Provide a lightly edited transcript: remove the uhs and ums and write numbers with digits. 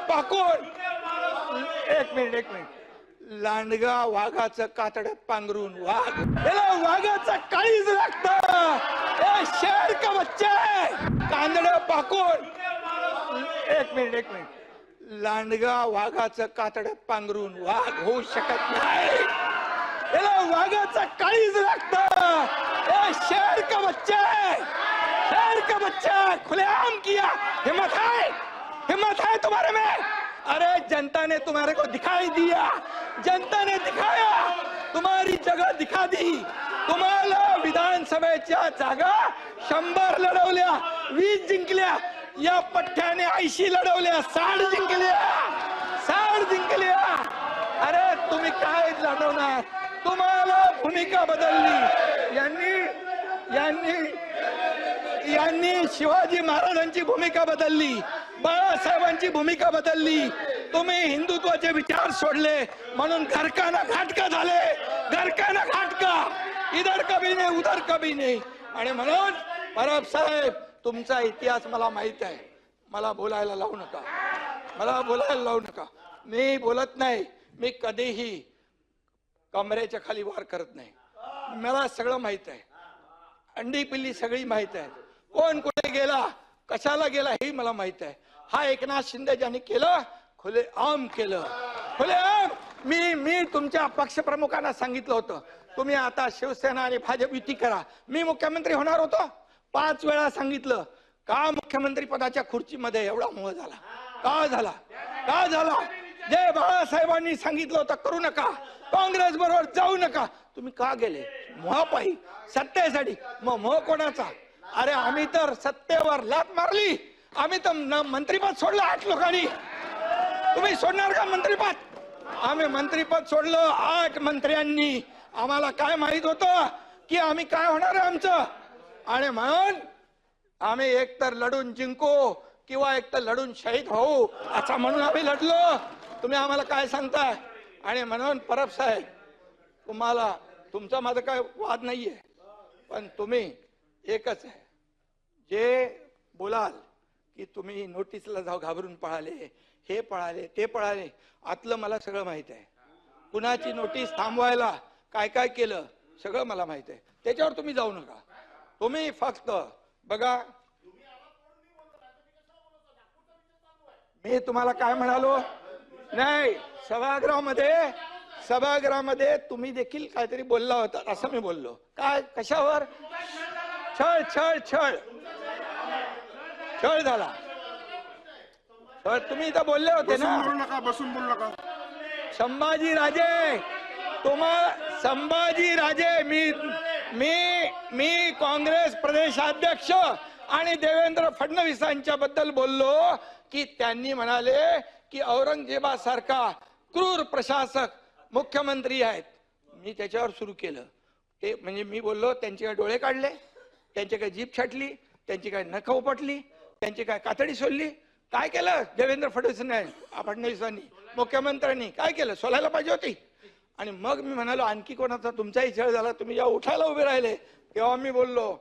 पाकून एक मिनिट लांडगा वाघाचं कातड्यात पांघरून वाघ याला वाघाचं काळीज लागतं. शेर का बच्चा है. कांदडं पाकून एक मिनिट लांडगा वाघाचं कातड्यात पांघरून वाघ होऊ शकत नाही. याला वाघाचं काळीज लागतं. शेर का बच्चा है. शेर का बच्चा खुलेआम किया. हिम्मत है तुम्हारे में. अरे जनता ने तुम्हारे को दिखाई दिया. जनता ने दिखाया. तुम्हारी जगह दिखा दी. तुम्हाला विधानसभेच्या जागा 100 लढवल्या, 20 जिंकल्या. या पठ्ठ्याने 80 लढवल्या, 60 जिंकल्या. अरे तुम्ही काय लढवणार. तुम्हाला भूमिका बदलली. यांनी शिवाजी महाराजांची भूमिका बदलली, बाळासाहेबांची भूमिका बदलली. तुम्ही हिंदुत्वाचे विचार सोडले म्हणून घरकाना घाटका झाले. घरकाना घाटका, इधर कभी नाही उधर कभी नाही. आणि म्हणून परब साहेब तुमचा इतिहास मला माहित आहे. मला बोलायला लावू नका. मी बोलत नाही. मी कधीही कमरेच्या खाली वार करत नाही. मला सगळं माहित आहे. अंडी पिल्ली सगळी माहित आहे. कोण कुठे गेला, कशाला गेला हे मला माहित आहे. हा एकनाथ शिंदे ज्यांनी केलं, खुलेआम केलं. खुलेआम. मी तुमच्या पक्षप्रमुखांना सांगितलं होतं तुम्ही आता शिवसेना आणि भाजप युती करा. मी मुख्यमंत्री होणार होतो. 5 वेळा सांगितलं. का मुख्यमंत्री पदाच्या खुर्चीमध्ये एवढा मोह झाला. का झाला. जे बाळासाहेबांनी सांगितलं होतं करू नका, काँग्रेस बरोबर जाऊ नका, तुम्ही का गेले. मोहापायी, सत्तेसाठी. मग मोह कोणाचा. अरे आम्ही तर सत्तेवर लात मारली. आम्ही तर मंत्रीपद सोडलं 8 लोकांनी. तुम्ही सोडणार का मंत्रीपद. आम्ही मंत्रीपद सोडलं 8 मंत्र्यांनी. आम्हाला काय माहित होतं की आम्ही काय होणार आहे आमचं. आणि म्हणून आम्ही एकतर लढून जिंकू किंवा एकतर लढून शहीद होऊ असं म्हणून आम्ही लढलो. तुम्ही आम्हाला काय सांगताय. आणि म्हणून परब साहेब तुम्हाला तुमचा माझा काय वाद नाहीये, पण तुम्ही एकच आहे. जे बोलाल की तुम्ही नोटीसला जाऊ घाबरून पळाले, हे पळाले ते पळाले, आतलं मला सगळं माहित आहे. कुणाची नोटीस थांबवायला काय काय केलं सगळं मला माहित आहे. त्याच्यावर तुम्ही जाऊ नका. तुम्ही फक्त बघा. मी तुम्हाला काय म्हणालो नाही. सभागृहामध्ये तुम्ही देखील काहीतरी बोलला होता असं मी बोललो. काय कशावर. छळ झाला. तुम्ही इथं बोलले होते ना. बसून बोलू नका. संभाजीराजे मी काँग्रेस प्रदेशाध्यक्ष आणि देवेंद्र फडणवीसांच्या बद्दल बोललो की त्यांनी म्हणाले की औरंगजेबासारखा क्रूर प्रशासक मुख्यमंत्री आहेत. मी त्याच्यावर सुरू केलं. ते म्हणजे मी बोललो त्यांचे काय डोळे काढले, त्यांची काय जीभ छाटली, त्यांची काय नख उपटली, त्यांची काय कातडी सोडली. काय केलं देवेंद्र फडणवीसांनी मुख्यमंत्र्यांनी काय केलं. सोलायला पाहिजे होती. आणि मग मी म्हणालो आणखी कोणाचा तुमचाही छळ झाला, तुम्ही जेव्हा उठायला उभे राहिले तेव्हा मी बोललो